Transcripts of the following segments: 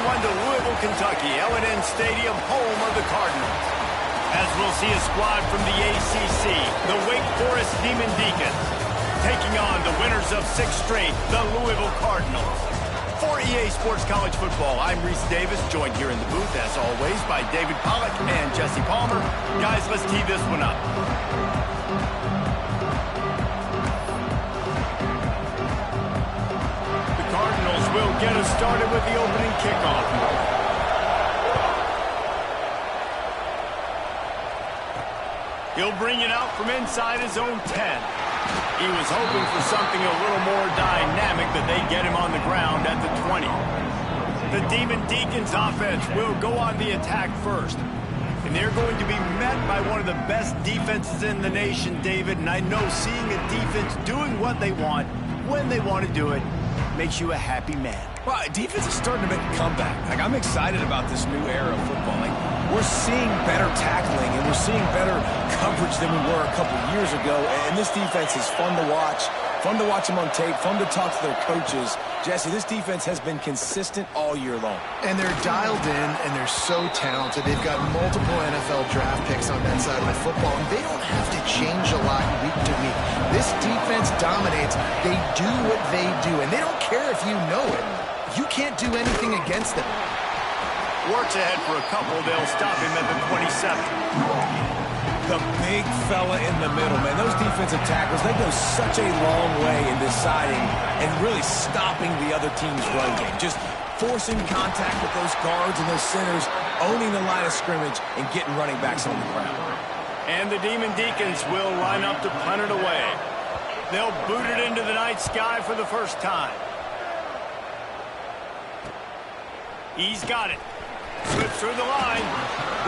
everyone to Louisville, Kentucky, L&N Stadium, home of the Cardinals. As we'll see a squad from the ACC, the Wake Forest Demon Deacons, taking on the winners of 6 straight, the Louisville Cardinals. For EA Sports College Football, I'm Reese Davis, joined here in the booth, as always, by David Pollack and Jesse Palmer. Guys, let's tee this one up. Cardinals will get us started with the opening kickoff. He'll bring it out from inside his own 10. He was hoping for something a little more dynamic, that they get him on the ground at the 20. The Demon Deacons offense will go on the attack first. And they're going to be met by one of the best defenses in the nation, David. And I know seeing a defense doing what they want, when they want to do it, makes you a happy man. Well, defense is starting to make a comeback. I'm excited about this new era of football. We're seeing better tackling, and we're seeing better coverage than we were a couple years ago. And this defense is fun to watch them on tape, fun to talk to their coaches. Jesse, this defense has been consistent all year long. And they're dialed in, and they're so talented. They've got multiple NFL draft picks on that side of the football, and they don't have to change a lot week to week. This defense dominates. They do what they do, and they don't care if you know it. You can't do anything against them. Works ahead for a couple. They'll stop him at the 27. The big fella in the middle, man. Those defensive tackles, they go such a long way in deciding and really stopping the other team's run game. Just forcing contact with those guards and those centers, owning the line of scrimmage, and getting running backs on the ground. And the Demon Deacons will line up to punt it away. They'll boot it into the night sky for the first time. He's got it. Slips through the line,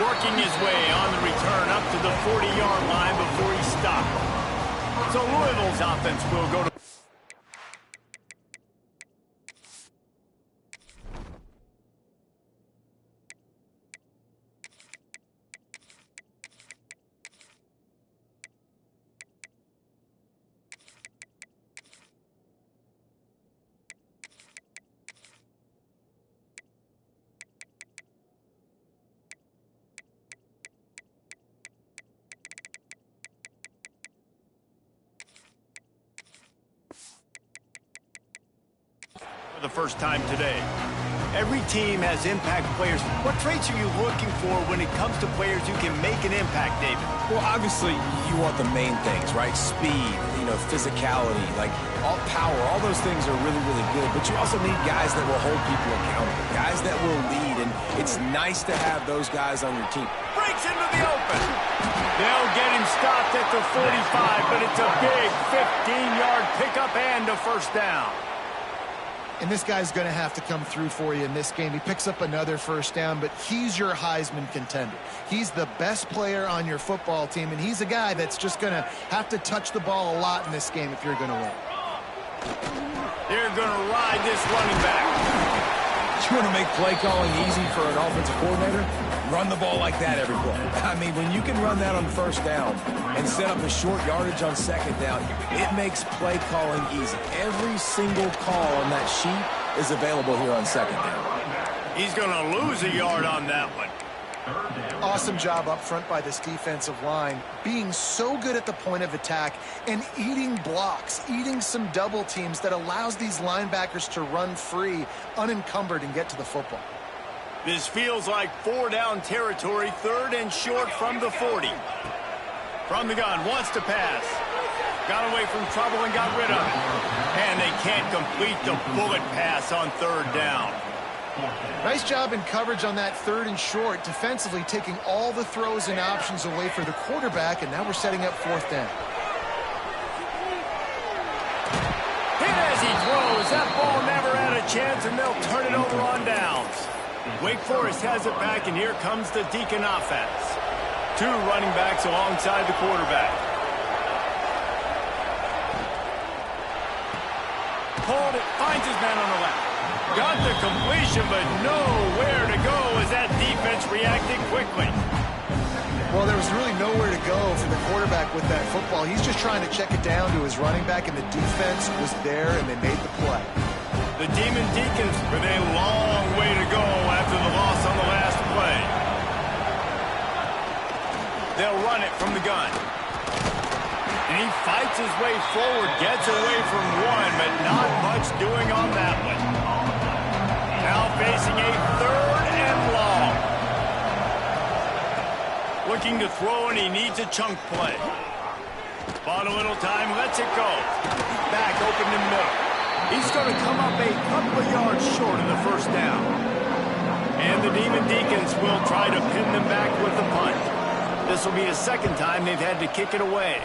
working his way on the return up to the 40-yard line before he stopped. So Louisville's offense will go to... the first time today. Every team has impact players. What traits are you looking for when it comes to players who can make an impact, David? Well, obviously, you want the main things, right? Speed, physicality, all power, all those things are really, really good. But you also need guys that will hold people accountable, guys that will lead, and it's nice to have those guys on your team. Breaks into the open. They'll get him stopped at the 45, but it's a big 15-yard pickup and a first down. And this guy's going to have to come through for you in this game. He picks up another first down, but he's your Heisman contender. He's the best player on your football team, and he's a guy that's just going to have to touch the ball a lot in this game if you're going to win. They're going to ride this running back. You want to make play calling easy for an offensive coordinator? Run the ball like that every play. When you can run that on first down and set up a short yardage on second down, it makes play calling easy. Every single call on that sheet is available here on second down. He's going to lose a yard on that one. Awesome job up front by this defensive line, being so good at the point of attack and eating blocks, eating some double teams that allows these linebackers to run free, unencumbered, and get to the football. This feels like 4-down territory, 3rd and short from the 40. From the gun, wants to pass. Got away from trouble and got rid of it. And they can't complete the bullet pass on 3rd down. Nice job in coverage on that 3rd and short, defensively taking all the throws and options away for the quarterback, and now we're setting up 4th down. Hit as he throws. That ball never had a chance, and they'll turn it over on downs. Wake Forest has it back, and here comes the Deacon offense. 2 running backs alongside the quarterback. Hold it, finds his man on the left. Got the completion, but nowhere to go as that defense reacted quickly. Well, there was really nowhere to go for the quarterback with that football. He's just trying to check it down to his running back, and the defense was there, and they made the play. The Demon Deacons with a long way to go run it from the gun. And he fights his way forward, gets away from one, but not much doing on that one. Now facing a 3rd and long. Looking to throw, and he needs a chunk play. Bought a little time, lets it go. Back open in the middle. He's going to come up a couple of yards short of the first down. And the Demon Deacons will try to pin them back with the punt. This will be the 2nd time they've had to kick it away.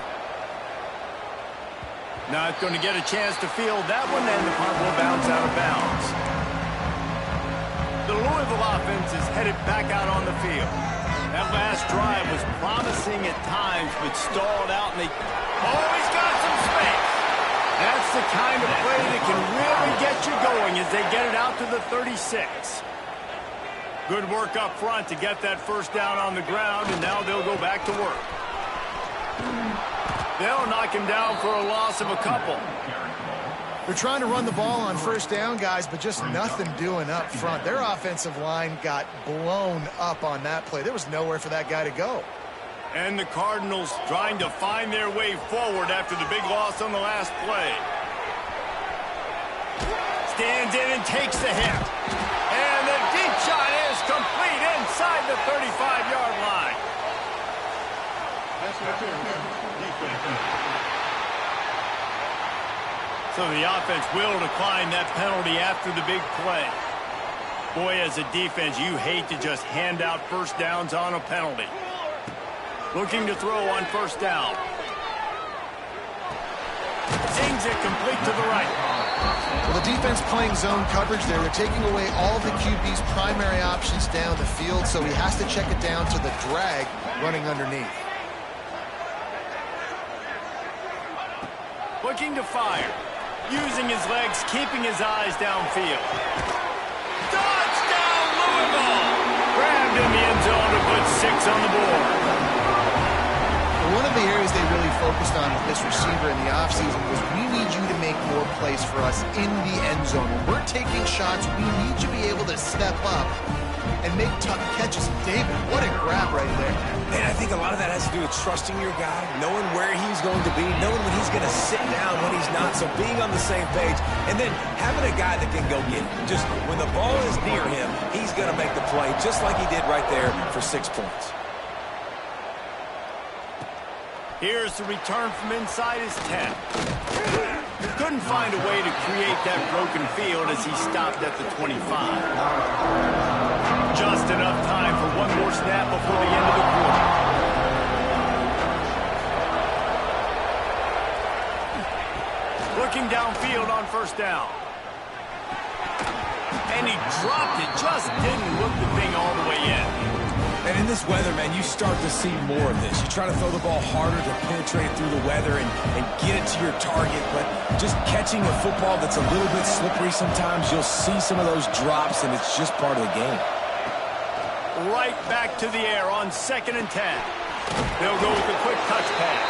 Not going to get a chance to field that one, and the punt will bounce out of bounds. The Louisville offense is headed back out on the field. That last drive was promising at times, but stalled out, and they always got some space. That's the kind of play that can really get you going as they get it out to the 36. Good work up front to get that first down on the ground, and now they'll go back to work. They'll knock him down for a loss of a couple. They're trying to run the ball on first down, guys, but just nothing doing up front. Their offensive line got blown up on that play. There was nowhere for that guy to go. And the Cardinals trying to find their way forward after the big loss on the last play. Stands in and takes the hit. And the deep shot is complete inside the 35-yard line. So the offense will decline that penalty after the big play. Boy, as a defense, you hate to just hand out first downs on a penalty. Looking to throw on first down. Zings it complete to the right. Well, the defense playing zone coverage there. They're taking away all the QB's primary options down the field, so he has to check it down to the drag running underneath. Looking to fire. Using his legs, keeping his eyes downfield. Touchdown, Louisville! Grabbed in the end zone to put 6 on the board. One of the areas they really focused on with this receiver in the offseason was, we need you to make more plays for us in the end zone. When we're taking shots, we need you to be able to step up and make tough catches. David, what a grab right there. And I think a lot of that has to do with trusting your guy, knowing where he's going to be, knowing when he's going to sit down, when he's not, so being on the same page, and then having a guy that can go get it. Just when the ball is near him, he's going to make the play, just like he did right there for 6 points. Here's the return from inside his 10. Couldn't find a way to create that broken field as he stopped at the 25. Just enough time for one more snap before the end of the quarter. Looking downfield on first down. And he dropped it, just didn't look the thing all the way in. And in this weather, man, you start to see more of this. You try to throw the ball harder to penetrate through the weather and get it to your target, but just catching a football that's a little bit slippery sometimes, you'll see some of those drops, and it's just part of the game. Right back to the air on 2nd and 10. They'll go with a quick touch pass.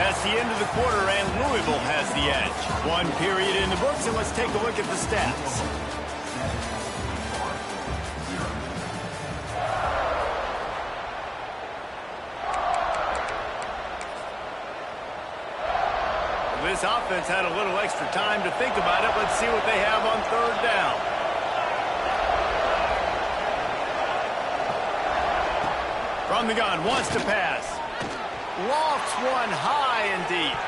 That's the end of the quarter, and Louisville has the edge. 1 period in the books, and let's take a look at the stats. This offense had a little extra time to think about it. Let's see what they have on 3rd down. From the gun, wants to pass. Lofts one high and deep.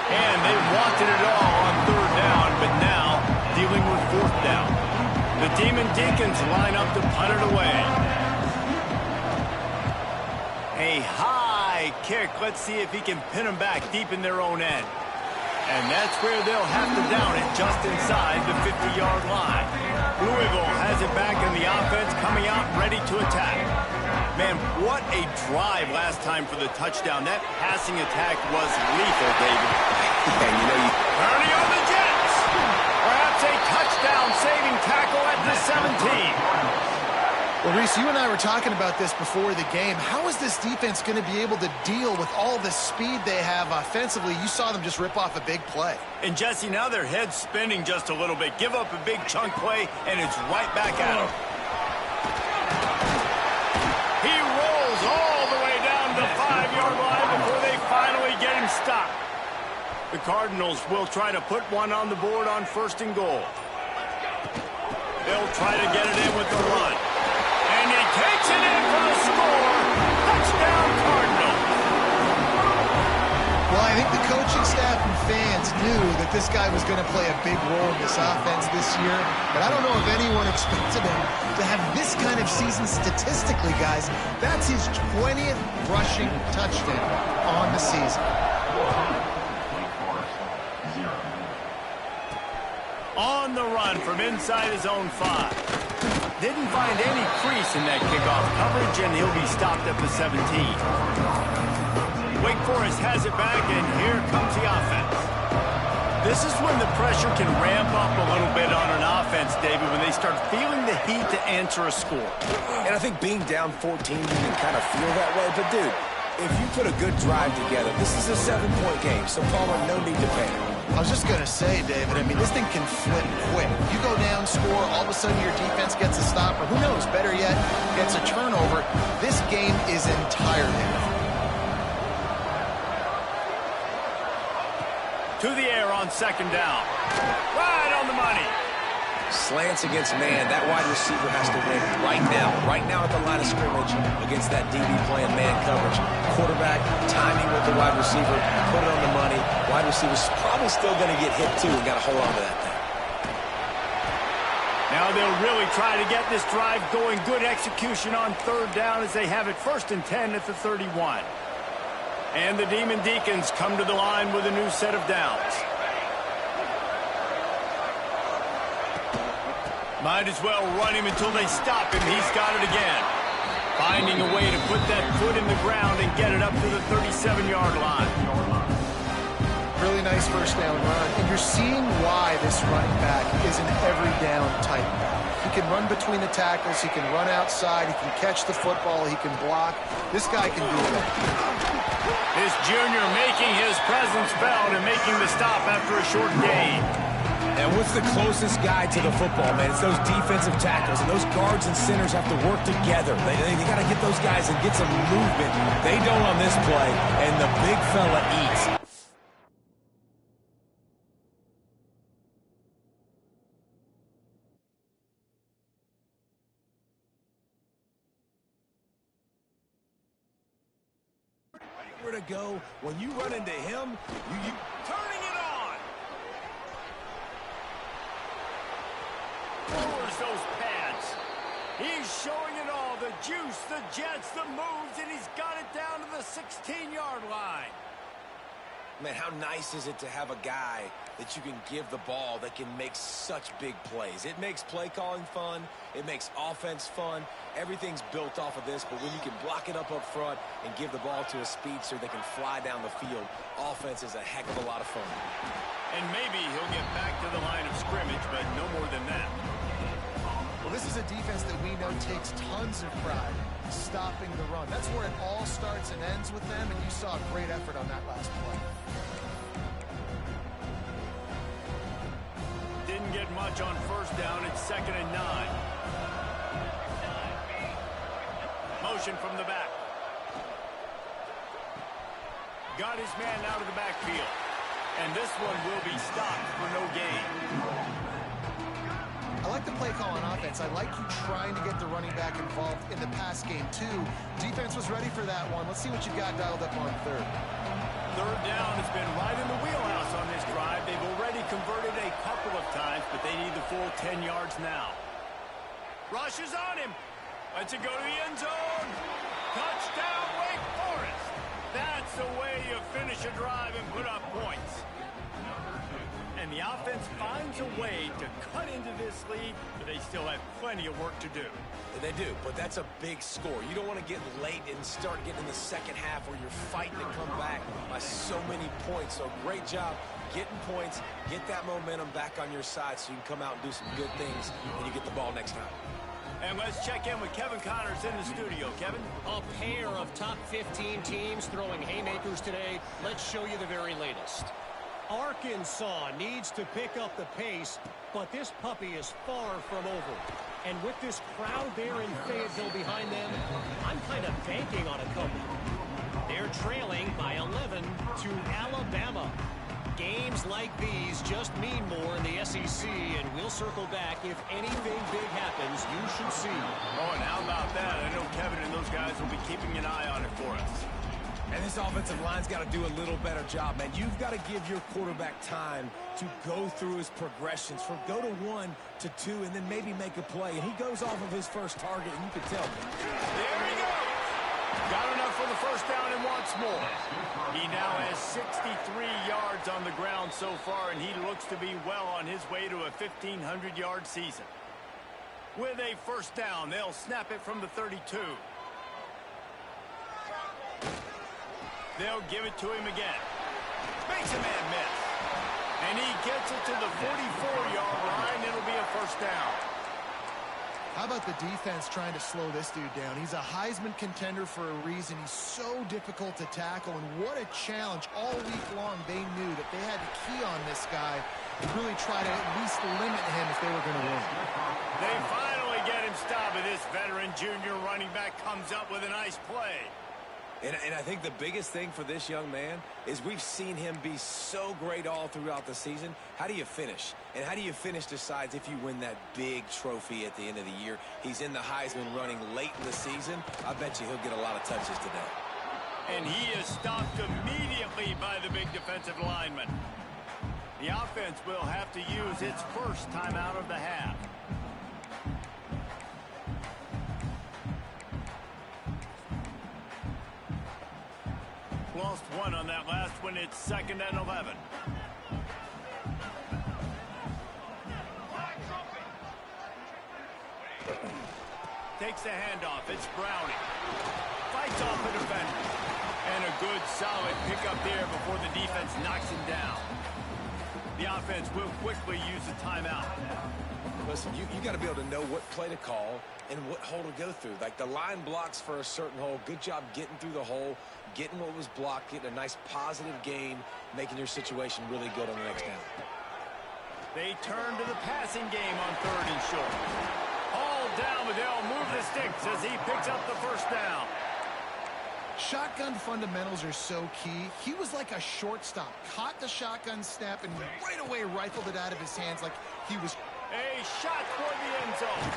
And they wanted it all on 3rd down, but now dealing with 4th down. The Demon Deacons line up to punt it away. A high kick. Let's see if he can pin them back deep in their own end. And that's where they'll have to down it, just inside the 50-yard line. Louisville has it back in the offense, coming out ready to attack. Man, what a drive last time for the touchdown. That passing attack was lethal, David. And you know, Ernie on the Jets. Perhaps a touchdown-saving tackle at the 17. Well, Reese, you and I were talking about this before the game. How is this defense going to be able to deal with all the speed they have offensively? You saw them just rip off a big play. And, Jesse, now their head's spinning just a little bit. Give up a big chunk play, and it's right back at them. He The Cardinals will try to put one on the board on 1st and goal. They'll try to get it in with the run. And he takes it in for the score. Touchdown, Cardinals. Well, I think the coaching staff and fans knew that this guy was going to play a big role in this offense this year, but I don't know if anyone expected him to have this kind of season statistically, guys. That's his 20th rushing touchdown on the season. On the run from inside his own 5. Didn't find any crease in that kickoff coverage, and he'll be stopped at the 17. Wake Forest has it back, and here comes the offense. This is when the pressure can ramp up a little bit on an offense, David, when they start feeling the heat to answer a score. And I think being down 14, you can kind of feel that way. But, dude, if you put a good drive together, this is a 7-point game, so Palmer, no need to panic. I was just going to say, David, I mean, this thing can flip quick. You go down, score, all of a sudden your defense gets a stop, or who knows, better yet, gets a turnover. This game is entirely different. To the air on 2nd down. Right on the money. Slants against man. That wide receiver has to win right now at the line of scrimmage against that DB playing man coverage. Quarterback, timing with the wide receiver, put it on the money. Wide receiver's probably still going to get hit too and got to hold on to that thing. Now they'll really try to get this drive going. Good execution on 3rd down as they have it 1st and 10 at the 31. And the Demon Deacons come to the line with a new set of downs. Might as well run him until they stop him. He's got it again. Finding a way to put that foot in the ground and get it up to the 37-yard line. Really nice 1st down run. And you're seeing why this running back is an every down type back. He can run between the tackles. He can run outside. He can catch the football. He can block. This guy can do it. This junior making his presence felt and making the stop after a short gain. And what's the closest guy to the football, man? It's those defensive tackles, and those guards and centers have to work together. They got to get those guys and get some movement. They don't on this play, and the big fella eats. Where to go when you run into him? You Turning it on. Lowers those pads. He's showing it all. The juice, the jets, the moves, and he's got it down to the 16-yard line. Man, how nice is it to have a guy that you can give the ball that can make such big plays? It makes play calling fun. It makes offense fun. Everything's built off of this, but when you can block it up front and give the ball to a speedster that can fly down the field, offense is a heck of a lot of fun. And maybe he'll get back to the line of scrimmage, but no more than that. Well, this is a defense that we know takes tons of pride stopping the run. That's where it all starts and ends with them, and you saw a great effort on that last play. Didn't get much on 1st down. It's 2nd and 9. Motion from the back. Got his man out of the backfield. And this one will be stopped for no gain. I like the play call on offense. I like you trying to get the running back involved in the pass game, too. Defense was ready for that one. Let's see what you got dialed up on 3rd. 3rd down has been right in the wheelhouse on this drive. They've already converted a couple of times, but they need the full 10 yards now. Rush is on him. Lets it go to the end zone. Touchdown, Wake Forest. That's the way you finish a drive and put up points. And the offense finds a way to cut into this lead, but they still have plenty of work to do. They do, but that's a big score. You don't want to get late and start getting in the second half where you're fighting to come back by so many points. So great job getting points, get that momentum back on your side so you can come out and do some good things when you get the ball next time. And let's check in with Kevin Connors in the studio. Kevin? A pair of top 15 teams throwing haymakers today. Let's show you the very latest. Arkansas needs to pick up the pace, but this puppy is far from over. And with this crowd there in Fayetteville behind them, I'm kind of banking on a comeback. They're trailing by 11 to Alabama. Games like these just mean more in the SEC, and we'll circle back. If anything big happens, you should see. Oh, and how about that? I know Kevin and those guys will be keeping an eye on it for us. And this offensive line's got to do a little better job, man. You've got to give your quarterback time to go through his progressions from go to 1 to 2 and then maybe make a play. And he goes off of his first target, and you can tell. There he goes. Got enough for the first down and wants more. He now has 63 yards on the ground so far, and he looks to be well on his way to a 1,500-yard season. With a first down, they'll snap it from the 32. They'll give it to him again. Makes a man miss. And he gets it to the 44-yard line. It'll be a first down. How about the defense trying to slow this dude down? He's a Heisman contender for a reason. He's so difficult to tackle, and what a challenge. All week long, they knew that they had to key on this guy and really try to at least limit him if they were going to win. They finally get him stopped, and this veteran junior running back comes up with a nice play. And I think the biggest thing for this young man is we've seen him be so great all throughout the season. How do you finish? And how do you finish decides if you win that big trophy at the end of the year. He's in the Heisman running late in the season. I bet you he'll get a lot of touches today. And he is stopped immediately by the big defensive lineman. The offense will have to use its first timeout of the half. Lost one on that last one. It's 2nd and 11. Takes the handoff. It's Browning. Fights off the defender. And a good, solid pickup there before the defense knocks him down. The offense will quickly use the timeout. Listen, you got to be able to know what play to call and what hole to go through. Like the line blocks for a certain hole. Good job getting through the hole, getting what was blocked, getting a nice positive gain, making your situation really good on the next down. They turn to the passing game on 3rd and short. All down, but they'll move the sticks as he picks up the first down. Shotgun fundamentals are so key. He was like a shortstop. Caught the shotgun snap and right away rifled it out of his hands like he was... A shot toward the end zone.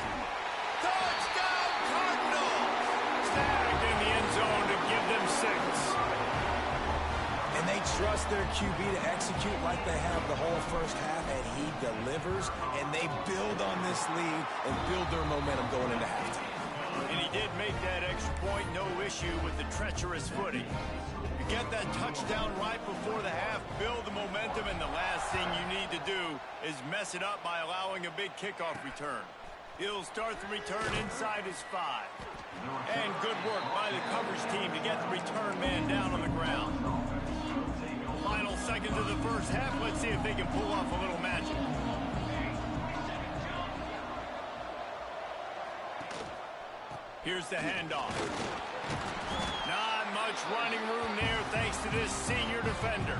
Touchdown, Cardinals! Snagged in the end zone to give them 6. And they trust their QB to execute like they have the whole first half, and he delivers, and they build on this lead and build their momentum going into halftime. And he did make that extra point, no issue with the treacherous footing. You get that touchdown right before the half, build the momentum, and the last thing you need to do is mess it up by allowing a big kickoff return. He'll start the return inside his 5. And good work by the coverage team to get the return man down on the ground. Final seconds of the first half. Let's see if they can pull off a little magic. Here's the handoff. Not much running room there thanks to this senior defender.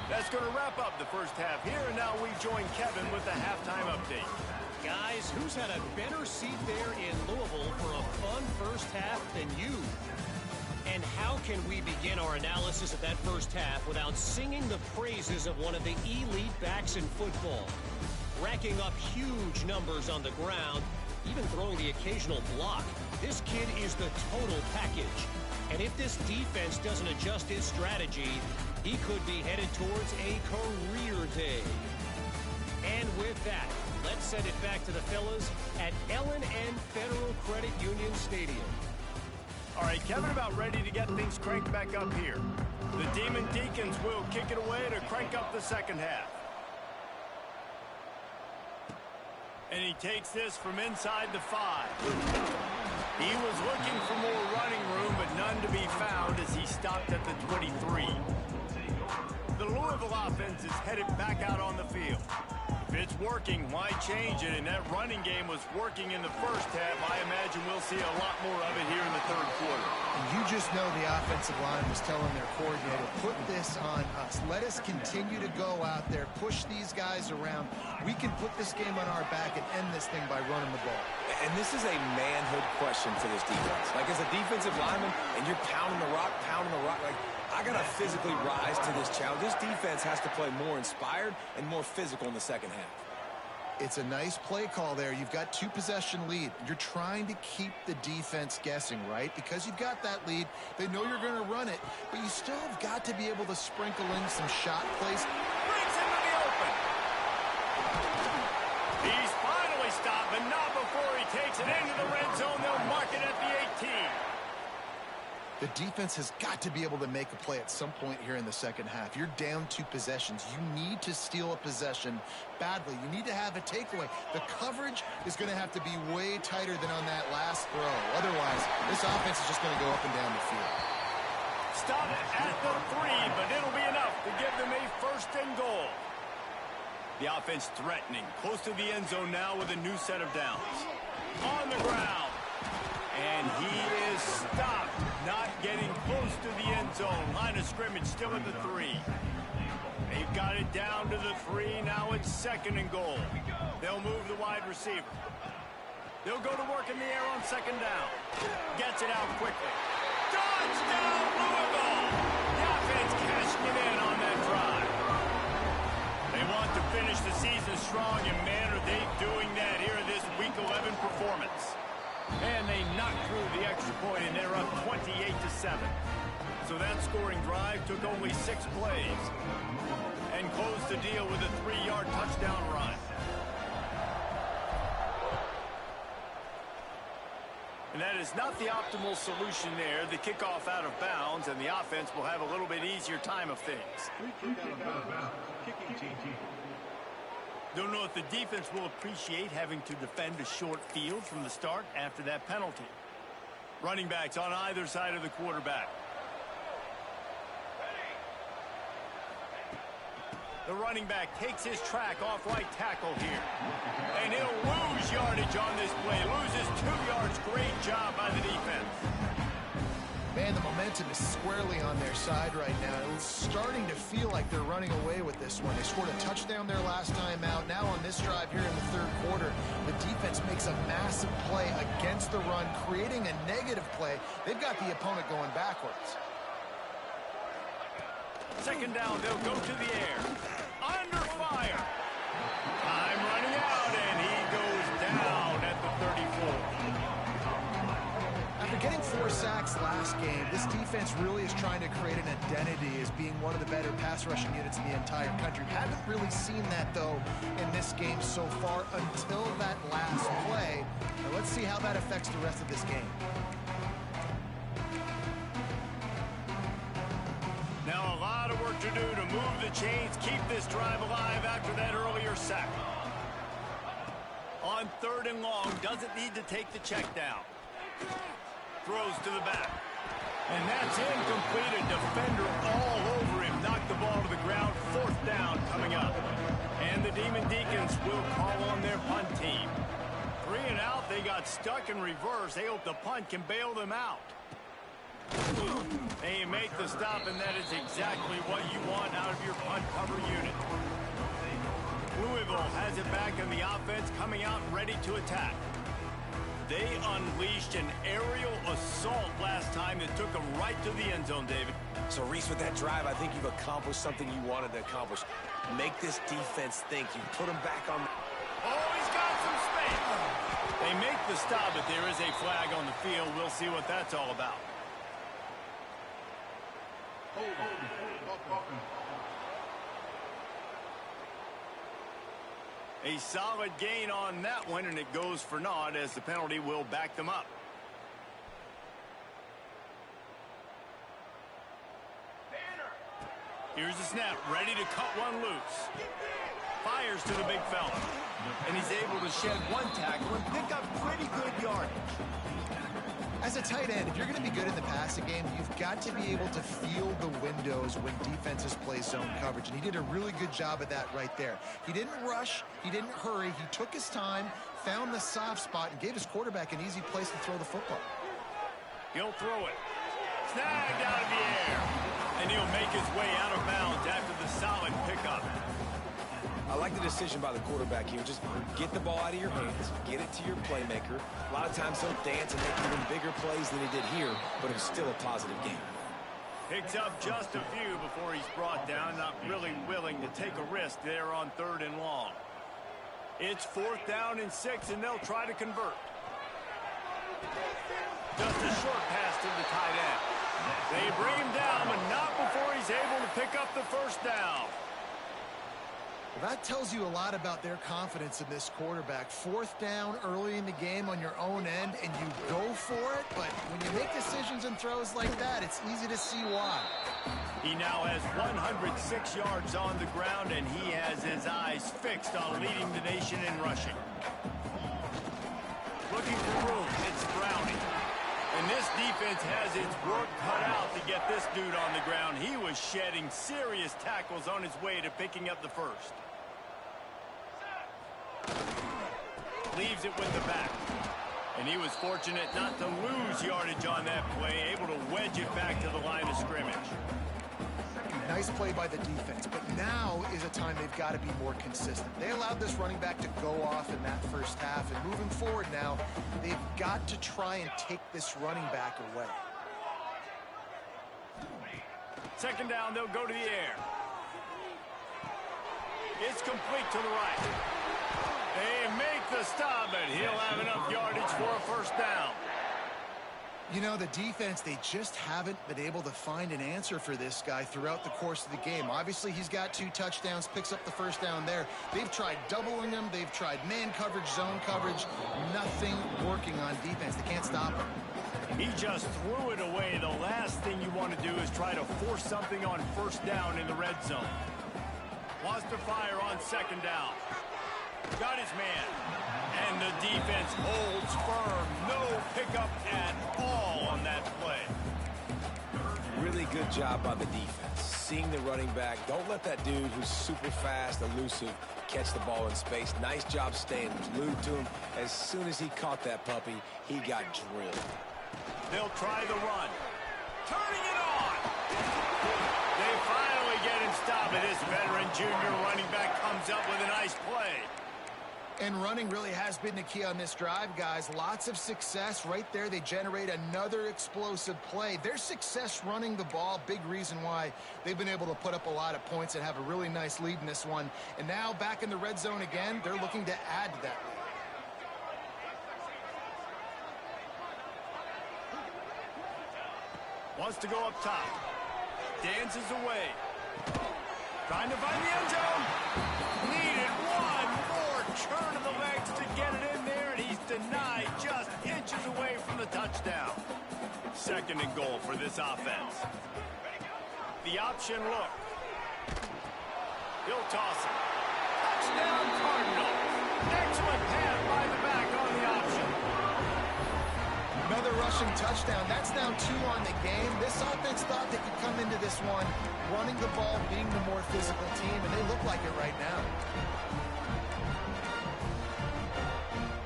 That's going to wrap up the first half here, and now we join Kevin with the halftime update. Guys, who's had a better seat there in Louisville for a fun first half than you? And how can we begin our analysis of that first half without singing the praises of one of the elite backs in football? Racking up huge numbers on the ground, even throwing the occasional block. This kid is the total package. And if this defense doesn't adjust its strategy, he could be headed towards a career day. And with that, let's send it back to the fellas at L&N Federal Credit Union Stadium. All right, Kevin about ready to get things cranked back up here. The Demon Deacons will kick it away to crank up the second half. And he takes this from inside the 5. He was looking for more running room, but none to be found as he stopped at the 23. The Louisville offense is headed back out on the field. If it's working, why change it? And that running game was working in the first half. I imagine we'll see a lot more of it here in the third quarter. And you just know the offensive line was telling their coordinator, put this on us. Let us continue to go out there, push these guys around. We can put this game on our back and end this thing by running the ball. And this is a manhood question for this defense. Like, as a defensive lineman, and you're pounding the rock, like, I got to physically rise to this challenge. This defense has to play more inspired and more physical in the second half. It's a nice play call there. You've got 2-possession lead. You're trying to keep the defense guessing, right? Because you've got that lead. They know you're going to run it, but you still have got to be able to sprinkle in some shot plays. Brings him to the open. He's finally stopped, but not before he takes it into the red zone. They'll mark it at the 18. The defense has got to be able to make a play at some point here in the second half. You're down 2 possessions. You need to steal a possession badly. You need to have a takeaway. The coverage is going to have to be way tighter than on that last throw. Otherwise, this offense is just going to go up and down the field. Stop it at the 3, but it'll be enough to give them a 1st and goal. The offense threatening, close to the end zone now with a new set of downs. On the ground. And he is stopped, not getting close to the end zone. Line of scrimmage still at the 3. They've got it down to the 3. Now it's 2nd and goal. They'll move the wide receiver. They'll go to work in the air on 2nd down. Gets it out quickly. Touchdown, Louisville! The offense cashing it in on that drive. They want to finish the season strong, and man, are they doing that here in this Week 11 performance. And they knocked through the extra point, and they're up 28-7. So that scoring drive took only 6 plays and closed the deal with a 3-yard touchdown run. And that is not the optimal solution there. The kickoff out of bounds, and the offense will have a little bit easier time of things. Kicking team. Don't know if the defense will appreciate having to defend a short field from the start after that penalty. Running backs on either side of the quarterback. The running back takes his track off right tackle here. And he'll lose yardage on this play. Loses 2 yards. Great job by the defense. Man, the momentum is squarely on their side right now. It's starting to feel like they're running away with this one. They scored a touchdown their last time out. Now on this drive here in the 3rd quarter, the defense makes a massive play against the run, creating a negative play. They've got the opponent going backwards. 2nd down, they'll go to the air. Under fire. Time running out, and he goes down at the 34. After getting 4 sacks last game, this defense really is trying to create an identity as being one of the better pass rushing units in the entire country. Haven't really seen that, though, in this game so far until that last play. Now let's see how that affects the rest of this game. Now a lot of work to do to move the chains, keep this drive alive after that earlier sack. On 3rd and long, doesn't need to take the check down. Throws to the back. And that's incomplete. A defender all over him. Knocked the ball to the ground. 4th down coming up. And the Demon Deacons will call on their punt team. 3 and out. They got stuck in reverse. They hope the punt can bail them out. They make the stop, and that is exactly what you want out of your punt cover unit. Louisville has it back in the offense, coming out ready to attack. They unleashed an aerial assault last time that took them right to the end zone, David. So, Reese, with that drive, I think you've accomplished something you wanted to accomplish. Make this defense think. You put them back on. Oh, he's got some space. They make the stop, but there is a flag on the field. We'll see what that's all about. A solid gain on that one, and it goes for naught as the penalty will back them up. Here's the snap, ready to cut one loose. Fires to the big fella. And he's able to shed one tackle and pick up pretty good yardage. As a tight end, if you're going to be good in the passing game, you've got to be able to feel the windows when defenses play zone coverage. And he did a really good job of that right there. He didn't rush. He didn't hurry. He took his time, found the soft spot, and gave his quarterback an easy place to throw the football. He'll throw it. Snagged out of the air. And he'll make his way out of bounds after the solid pickup. I like the decision by the quarterback here. Just get the ball out of your hands, get it to your playmaker. A lot of times he'll dance and make even bigger plays than he did here, but it was still a positive game. Picks up just a few before he's brought down, not really willing to take a risk there on 3rd and long. It's 4th down and 6, and they'll try to convert. Just a short pass to the tight end. They bring him down, but not before he's able to pick up the 1st down. Well, that tells you a lot about their confidence in this quarterback. 4th down early in the game on your own end, and you go for it. But when you make decisions and throws like that, it's easy to see why. He now has 106 yards on the ground, and he has his eyes fixed on leading the nation in rushing. Looking for room, it's Browning. And this defense has its work cut out to get this dude on the ground. He was shedding serious tackles on his way to picking up the 1st. Leaves it with the back. And he was fortunate not to lose yardage on that play, able to wedge it back to the line of scrimmage. Nice play by the defense, but now is a time they've got to be more consistent. They allowed this running back to go off in that 1st half, and moving forward now, they've got to try and take this running back away. 2nd down, they'll go to the air. It's complete to the right. They make the stop, and he'll have enough yardage for a 1st down. You know, the defense, they just haven't been able to find an answer for this guy throughout the course of the game. Obviously, he's got 2 touchdowns, picks up the 1st down there. They've tried doubling him. They've tried man coverage, zone coverage. Nothing working on defense. They can't stop him. He just threw it away. The last thing you want to do is try to force something on 1st down in the red zone. Wants to fire on 2nd down. Got his man. And the defense holds firm. No pickup at all on that play. Really good job by the defense. Seeing the running back. Don't let that dude who's super fast, elusive, catch the ball in space. Nice job staying glued to him. As soon as he caught that puppy, he got drilled. They'll try the run. Turning it on. They finally get him stopped. And this veteran junior running back comes up with a nice play. And running really has been the key on this drive, guys. Lots of success right there. They generate another explosive play. Their success running the ball, big reason why they've been able to put up a lot of points and have a really nice lead in this one. And now back in the red zone again, they're looking to add to that lead. Wants to go up top. Dances away. Trying to find the end zone. Needed one more turn of the legs to get it in there, and he's denied just inches away from the touchdown. 2nd and goal for this offense. The option look. He'll toss it. Touchdown Cardinals. Excellent pass by the back on the option. Another rushing touchdown. That's now 2 on the game. This offense thought they could come into this one running the ball, being the more physical team, and they look like it right now.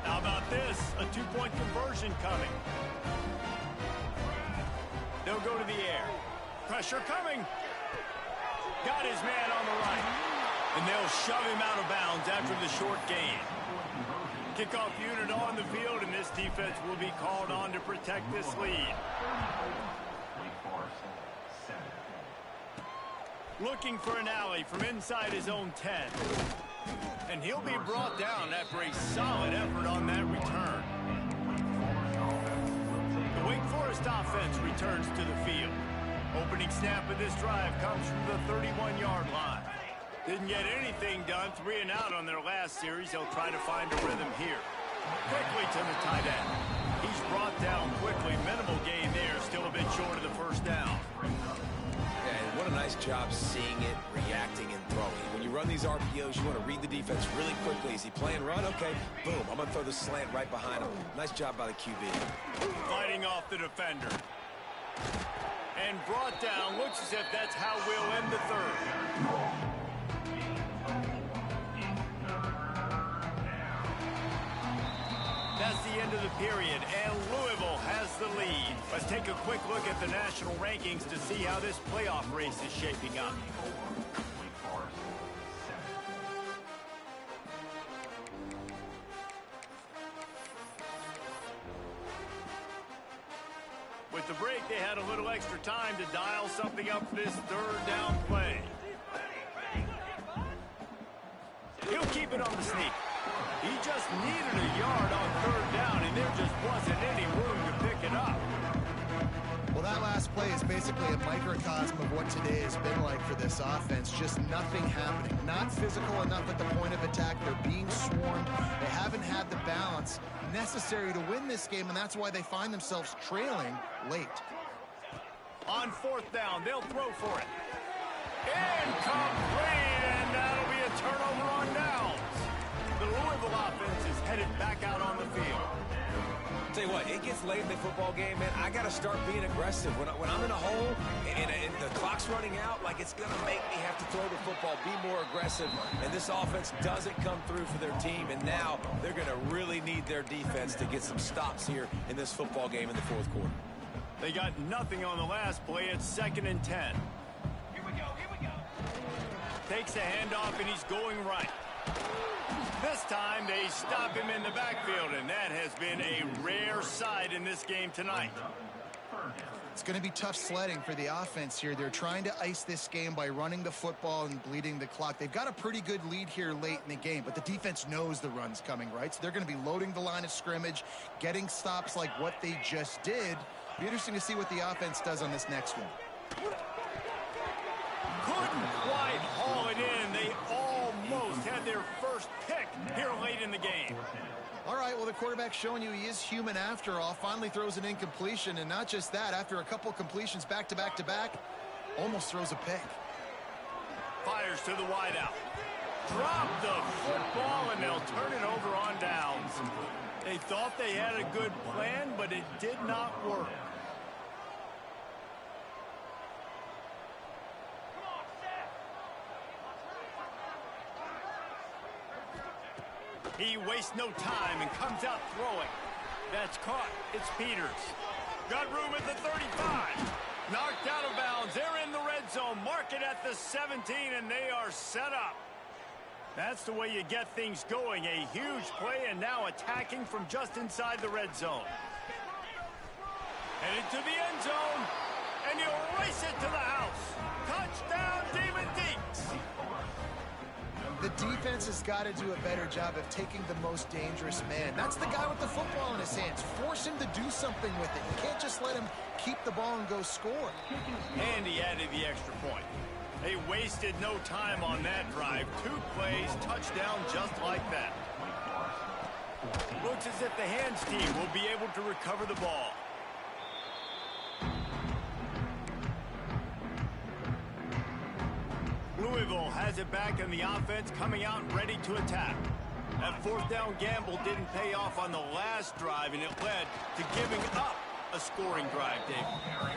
How about this? A 2-point conversion coming. They'll go to the air. Pressure coming. Got his man on the right. And they'll shove him out of bounds after the short gain. Kickoff unit on the field, and this defense will be called on to protect this lead. Looking for an alley from inside his own 10. And he'll be brought down after a solid effort on that return. The Wake Forest offense returns to the field. Opening snap of this drive comes from the 31-yard line. Didn't get anything done, 3 and out on their last series. They'll try to find a rhythm here. Quickly to the tight end. He's brought down quickly. Minimal gain there, still a bit short of the 1st down. Yeah, and what a nice nice job seeing it, reacting, and throwing. When you run these RPOs, you want to read the defense really quickly. Is he playing run? Okay, boom. I'm going to throw the slant right behind him. Nice job by the QB. Fighting off the defender. And brought down. Looks as if that's how we'll end the third. That's the end of the period, and Louisville has the lead. Let's take a quick look at the national rankings to see how this playoff race is shaping up. With the break, they had a little extra time to dial something up for this third down play. He'll keep it on the sneak. He just needed a yard on third down, and there just wasn't any room to pick it up. Well, that last play is basically a microcosm of what today has been like for this offense. Just nothing happening. Not physical enough at the point of attack. They're being swarmed. They haven't had the balance necessary to win this game, and that's why they find themselves trailing late. On fourth down, they'll throw for it. Incomplete, and that'll be a turnover on downs. The Louisville offense is headed back out on the field. Tell you what, it gets late in the football game, man. I got to start being aggressive. When I'm in a hole and the clock's running out, like it's going to make me have to throw the football, be more aggressive. And this offense doesn't come through for their team, and now they're going to really need their defense to get some stops here in this football game in the fourth quarter. They got nothing on the last play. It's 2nd and 10. Here we go. Takes a handoff, and he's going right. This time, they stop him in the backfield, and that has been a rare sight in this game tonight. It's going to be tough sledding for the offense here. They're trying to ice this game by running the football and bleeding the clock. They've got a pretty good lead here late in the game, but the defense knows the run's coming, right? So they're going to be loading the line of scrimmage, getting stops like what they just did. Be interesting to see what the offense does on this next one. Couldn't quite haul it in. They almost had their first pick here late in the game. All right, well, the quarterback's showing you he is human after all. Finally throws an incompletion, and not just that, after a couple completions back to back to back, almost throws a pick. Fires to the wideout. Drop the football, and they'll turn it over on downs. They thought they had a good plan, but it did not work. He wastes no time and comes out throwing. That's caught. It's Peters. Got room at the 35. Knocked out of bounds. They're in the red zone. Mark it at the 17, and they are set up. That's the way you get things going. A huge play, and now attacking from just inside the red zone. Headed to the end zone, and he'll race it to the house. Touchdown, Demon Deeks. The defense has got to do a better job of taking the most dangerous man. That's the guy with the football in his hands. Force him to do something with it. You can't just let him keep the ball and go score. And he added the extra point. They wasted no time on that drive. 2 plays, touchdown just like that. Looks as if the hands team will be able to recover the ball. Louisville has it back in the offense, coming out ready to attack. That fourth down gamble didn't pay off on the last drive, and it led to giving up a scoring drive, Dave.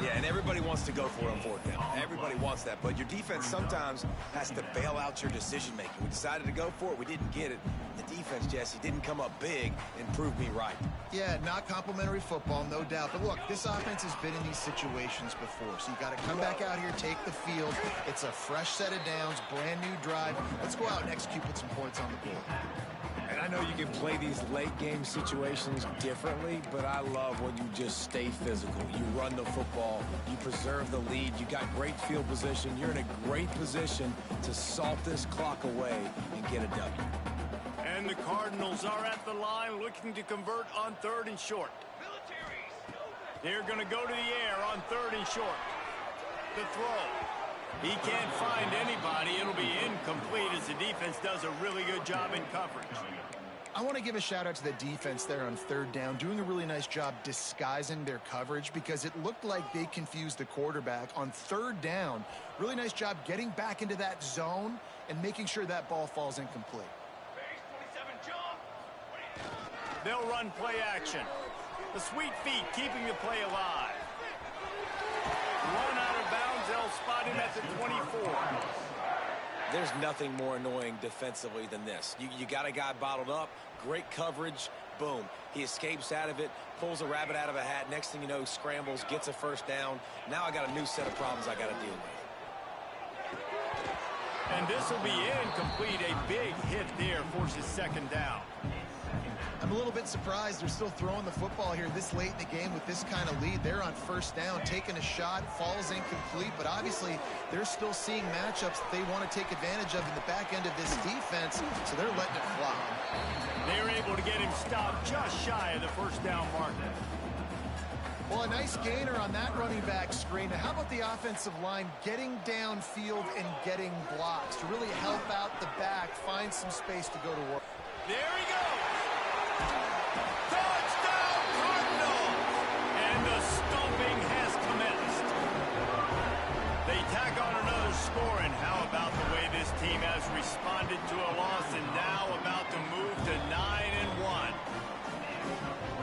Yeah, and everybody wants to go for it on fourth down. Everybody wants that, but your defense sometimes has to bail out your decision-making. We decided to go for it. We didn't get it. The defense, Jesse, didn't come up big and prove me right. Yeah, not complimentary football, no doubt. But look, this offense has been in these situations before, so you got to come back out here, take the field. It's a fresh set of downs, brand new drive. Let's go out and execute with some points on the board. And I know you can play these late-game situations differently, but I love when you just stay physical. You run the football, you preserve the lead, you got great field position. You're in a great position to salt this clock away and get a W. And the Cardinals are at the line looking to convert on 3rd and short. They're going to go to the air on 3rd and short. The throw. He can't find anybody. It'll be incomplete as the defense does a really good job in coverage. I want to give a shout out to the defense there on third down, doing a really nice job disguising their coverage because it looked like they confused the quarterback on third down. Really nice job getting back into that zone and making sure that ball falls incomplete. They'll run play action. The sweet feet keeping the play alive. Run out of bounds. They'll spot him at the 24. There's nothing more annoying defensively than this. You got a guy bottled up, great coverage, boom. He escapes out of it, pulls a rabbit out of a hat. Next thing you know, scrambles, gets a first down. Now I got a new set of problems I got to deal with. And this will be incomplete. A big hit there forces second down. I'm a little bit surprised they're still throwing the football here this late in the game with this kind of lead. They're on first down, taking a shot, falls incomplete, but obviously they're still seeing matchups that they want to take advantage of in the back end of this defense, so they're letting it fly. They were able to get him stopped just shy of the first down marker. Well, a nice gainer on that running back screen. Now, how about the offensive line getting downfield and getting blocks to really help out the back, find some space to go to work. There he goes. Touchdown, Cardinal! And the stomping has commenced. They tack on another score, and how about the way this team has responded to a loss and now about to move to 9-1.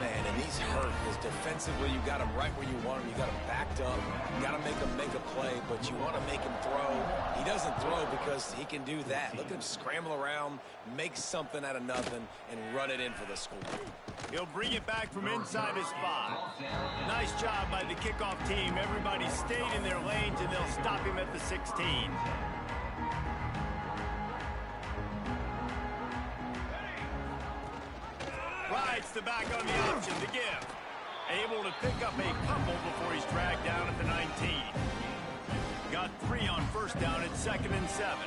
Man, and he's hurt because defensively you got him right where you want him. You got him backed up. You got to make him make a play, but you want to make him throw. He doesn't throw because he can do that. Look at him scramble around, make something out of nothing, and run it in for the score. He'll bring it back from inside his 5. Nice job by the kickoff team. Everybody stayed in their lanes, and they'll stop him at the 16. Rides the back on the option to give. Able to pick up a couple before he's dragged down at the 19. Got 3 on first down at 2nd and 7.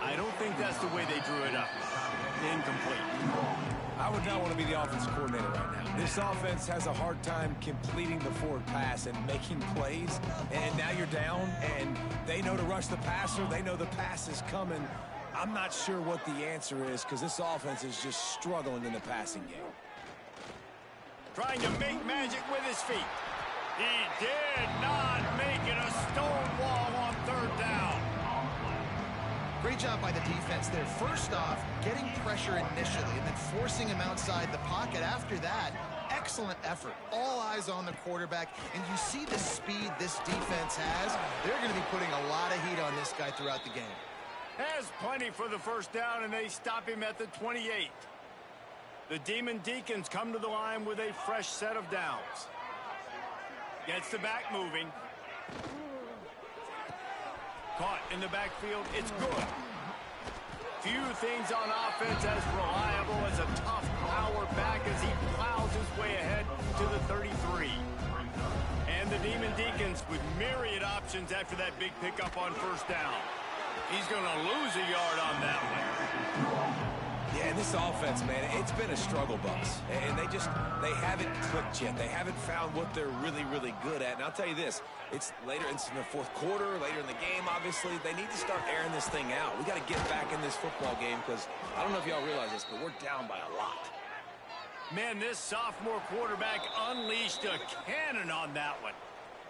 I don't think that's the way they drew it up. Incomplete. I would not want to be the offensive coordinator right now. This offense has a hard time completing the forward pass and making plays, and now you're down, and they know to rush the passer. They know the pass is coming. I'm not sure what the answer is because this offense is just struggling in the passing game. Trying to make magic with his feet. He did not make it a stone wall on third down. Great job by the defense there. First off, getting pressure initially and then forcing him outside the pocket. After that, excellent effort. All eyes on the quarterback, and you see the speed this defense has. They're going to be putting a lot of heat on this guy throughout the game. Has plenty for the first down, and they stop him at the 28. The Demon Deacons come to the line with a fresh set of downs. Gets the back moving. Caught in the backfield. It's good. Few things on offense as reliable as a tough power back as he plows his way ahead to the 33. And the Demon Deacons with myriad options after that big pickup on first down. He's going to lose a yard on that one. Yeah, and this offense, man, it's been a struggle bus. And they haven't clicked yet. They haven't found what they're really, really good at. And I'll tell you this, it's later, it's in the fourth quarter, later in the game, obviously. They need to start airing this thing out. We got to get back in this football game because I don't know if y'all realize this, but we're down by a lot. Man, this sophomore quarterback unleashed a cannon on that one.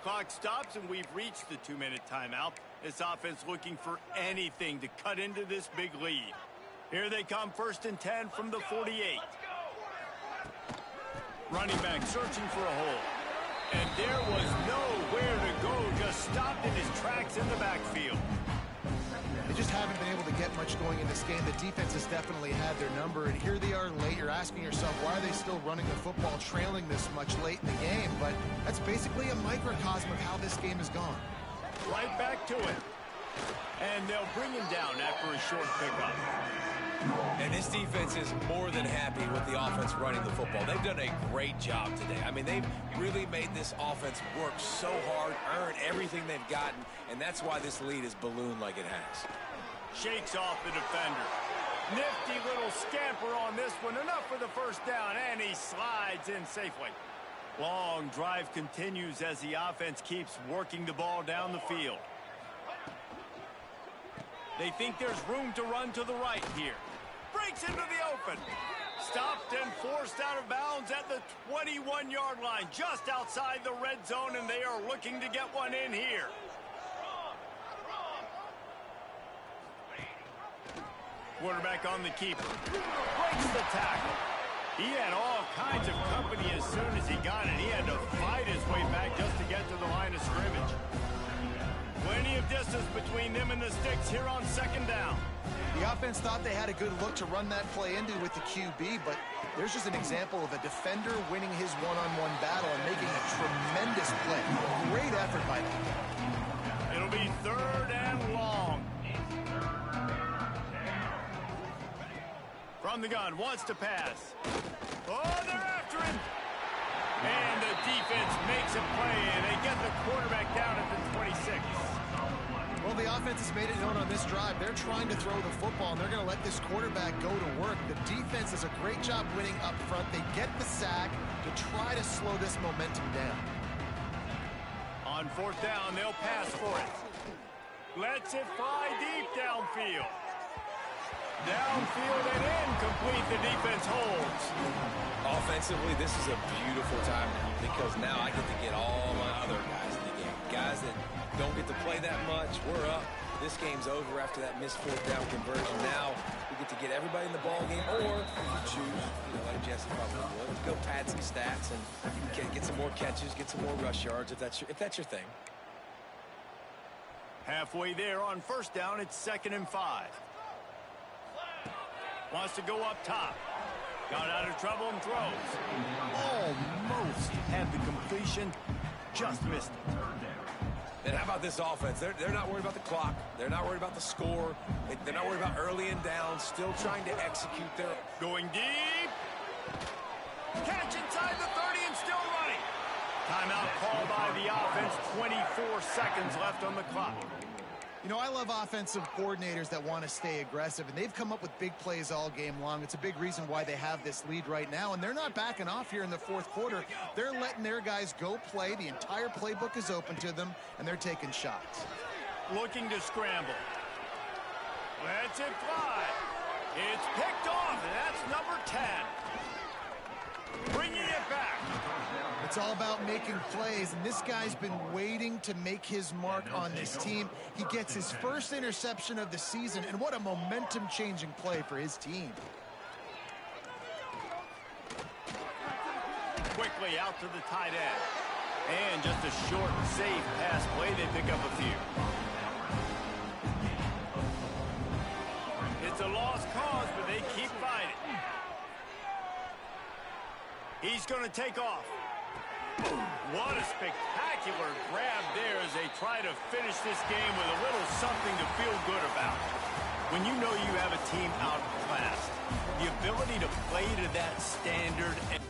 Clock stops, and we've reached the 2-minute timeout. This offense looking for anything to cut into this big lead. Here they come, 1st and 10 from the 48. Running back searching for a hole. And there was nowhere to go, just stopped in his tracks in the backfield. They just haven't been able to get much going in this game. The defense has definitely had their number, and here they are late. You're asking yourself, why are they still running the football, trailing this much late in the game? But that's basically a microcosm of how this game has gone. Right back to it. And they'll bring him down after a short pickup. And this defense is more than happy with the offense running the football. They've done a great job today. I mean, they've really made this offense work so hard, earn everything they've gotten, and that's why this lead is ballooned like it has. Shakes off the defender. Nifty little scamper on this one. Enough for the first down, and he slides in safely. Long drive continues as the offense keeps working the ball down the field. They think there's room to run to the right here. Breaks into the open. Stopped and forced out of bounds at the 21-yard line, just outside the red zone, and they are looking to get one in here. Quarterback on the keeper. Breaks the tackle. He had all kinds of company as soon as he got it. He had to fight his way back just to get to the line of scrimmage. Plenty of distance between them and the sticks here on second down. The offense thought they had a good look to run that play into with the QB, but there's just an example of a defender winning his one-on-one battle and making a tremendous play. Great effort by them. It'll be 3rd and long. From the gun, wants to pass. Oh, they're after him. And the defense makes a play, and they get the quarterback down at the 26. Well, the offense has made it known on this drive. They're trying to throw the football, and they're going to let this quarterback go to work. The defense does a great job winning up front. They get the sack to try to slow this momentum down. On 4th down, they'll pass for it. Lets it fly deep downfield. Downfield and incomplete. The defense holds. Offensively, this is a beautiful time because now I get to get all my other guys in the game. Guys that don't get to play that much. We're up. This game's over after that missed 4th down conversion. Now we get to get everybody in the ball game, or if you choose, like Jesse probably would, go pad some stats and get some more catches, get some more rush yards if that's your thing. Halfway there on 1st down, it's 2nd and 5. Wants to go up top. Got out of trouble and throws. Almost had the completion. Just missed it. And how about this offense? They're not worried about the clock. They're not worried about the score. They're not worried about early and down. Still trying to execute their... Going deep. Catch inside the 30 and still running. Timeout called by the offense. 24 seconds left on the clock. You know, I love offensive coordinators that want to stay aggressive, and they've come up with big plays all game long. It's a big reason why they have this lead right now, and they're not backing off here in the 4th quarter. They're letting their guys go play. The entire playbook is open to them, and they're taking shots. Looking to scramble. Lets it fly. It's picked off, and that's number 10. Bringing it back. It's all about making plays, and this guy's been waiting to make his mark on this team. He gets his first interception of the season, and what a momentum-changing play for his team. Quickly out to the tight end. And just a short, safe pass play. They pick up a few. It's a lost cause, but they keep fighting. He's going to take off. What a spectacular grab there as they try to finish this game with a little something to feel good about. When you know you have a team outclassed, the ability to play to that standard and